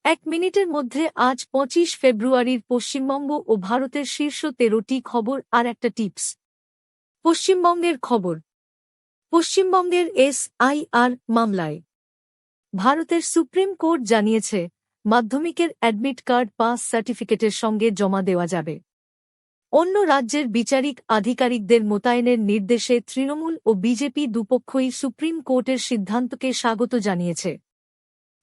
এক মিনিটের মধ্যে আজ ২৫ ফেব্রুয়ারির পশ্চিমবঙ্গ ও ভারতের শীর্ষ ১৩টি খবর আর একটা টিপস। পশ্চিমবঙ্গের খবর। পশ্চিমবঙ্গের SIR মামলায় ভারতের সুপ্রিম কোর্ট জানিয়েছে, মাধ্যমিকের অ্যাডমিট কার্ড পাস সার্টিফিকেটের সঙ্গে জমা দেওয়া যাবে। অন্য রাজ্যের বিচারিক আধিকারিকদের মোতায়েনের নির্দেশে তৃণমূল ও বিজেপি দুপক্ষই সুপ্রিম কোর্টের সিদ্ধান্তকে স্বাগত জানিয়েছে।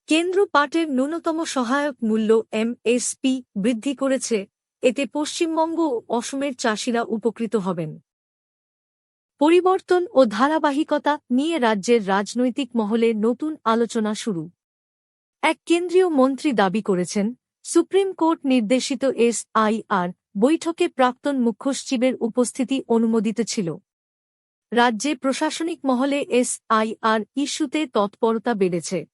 কেন্দ্র পাটের ন্যূনতম সহায়ক মূল্য MSP বৃদ্ধি করেছে, এতে পশ্চিমবঙ্গ ও অসমের চাষিরা উপকৃত হবেন। পরিবর্তন ও ধারাবাহিকতা নিয়ে রাজ্যের রাজনৈতিক মহলে নতুন আলোচনা শুরু। এক কেন্দ্রীয় মন্ত্রী দাবি করেছেন, সুপ্রিম কোর্ট নির্দেশিত SIR বৈঠকে প্রাক্তন মুখ্যসচিবের উপস্থিতি অনুমোদিত ছিল। রাজ্যে প্রশাসনিক মহলে SIR ইস্যুতে তৎপরতা বেড়েছে।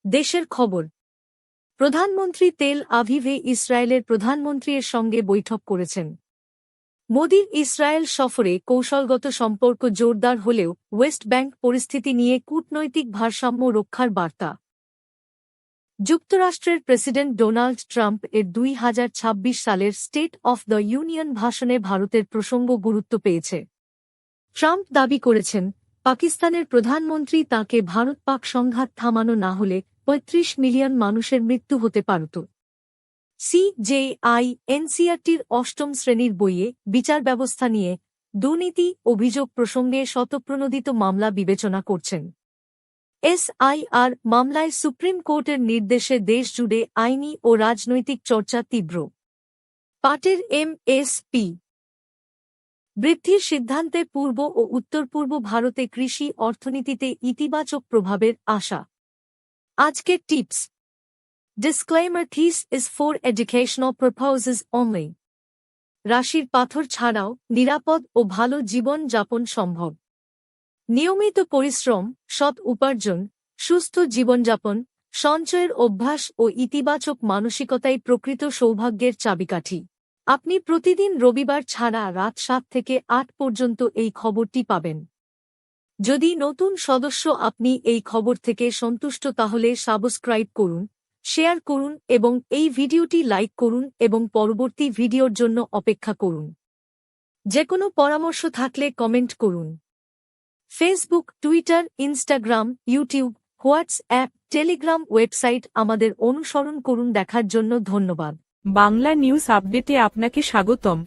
দেশের খবর। প্রধানমন্ত্রী তেল আভিভে ইসরায়েলের প্রধানমন্ত্রীর সঙ্গে বৈঠক করেছেন। মোদির ইসরায়েল সফরে কৌশলগত সম্পর্ক জোরদার হলেও ওয়েস্ট ব্যাংক পরিস্থিতি নিয়ে কূটনৈতিক ভারসাম্য রক্ষার বার্তা। যুক্তরাষ্ট্রের প্রেসিডেন্ট ডোনাল্ড ট্রাম্প এর ২০২৬ সালের স্টেট অফ দ্য ইউনিয়ন ভাষণে ভারতের প্রসঙ্গ গুরুত্ব পেয়েছে। ট্রাম্প দাবি করেছেন, পাকিস্তানের প্রধানমন্ত্রী তাঁকে ভারত-পাক সংঘাত থামানো না হলে ৩৫ মিলিয়ন মানুষের মৃত্যু হতে পারত। CJI NCERTর অষ্টম শ্রেণীর বইয়ে বিচার ব্যবস্থা নিয়ে দুর্নীতি অভিযোগ প্রসঙ্গে স্বতঃপ্রণোদিত মামলা বিবেচনা করছেন। SIR মামলায় সুপ্রিম কোর্টের নির্দেশে দেশজুড়ে আইনি ও রাজনৈতিক চর্চা তীব্র। পাটের MSP বৃদ্ধির সিদ্ধান্তে পূর্ব ও উত্তর-পূর্ব ভারতে কৃষি অর্থনীতিতে ইতিবাচক প্রভাবের আশা। আজকের tips. Disclaimer: This is for educational purposes only. রাশির পাথর ছাড়াও নিরাপদ ও ভালো জীবন যাপন সম্ভব। নিয়মিত পরিশ্রম, সৎ উপার্জন, সুস্থ জীবনযাপন, সঞ্চয়ের অভ্যাস ও ইতিবাচক মানসিকতাই প্রকৃত সৌভাগ্যের চাবিকাঠি। আপনি প্রতিদিন রবিবার ছাড়া রাত ৭ থেকে ৮ পর্যন্ত এই খবরটি পাবেন। যদি নতুন সদস্য আপনি এই খবর থেকে সন্তুষ্ট তাহলে সাবস্ক্রাইব করুন, শেয়ার করুন এবং এই ভিডিওটি লাইক করুন এবং পরবর্তী ভিডিওর জন্য অপেক্ষা করুন। যেকোনো পরামর্শ থাকলে কমেন্ট করুন। Facebook, Twitter, Instagram, YouTube, WhatsApp, Telegram website আমাদের অনুসরণ করুন। দেখার জন্য ধন্যবাদ। বাংলা নিউজ আপডেটে আপনাকে স্বাগতম।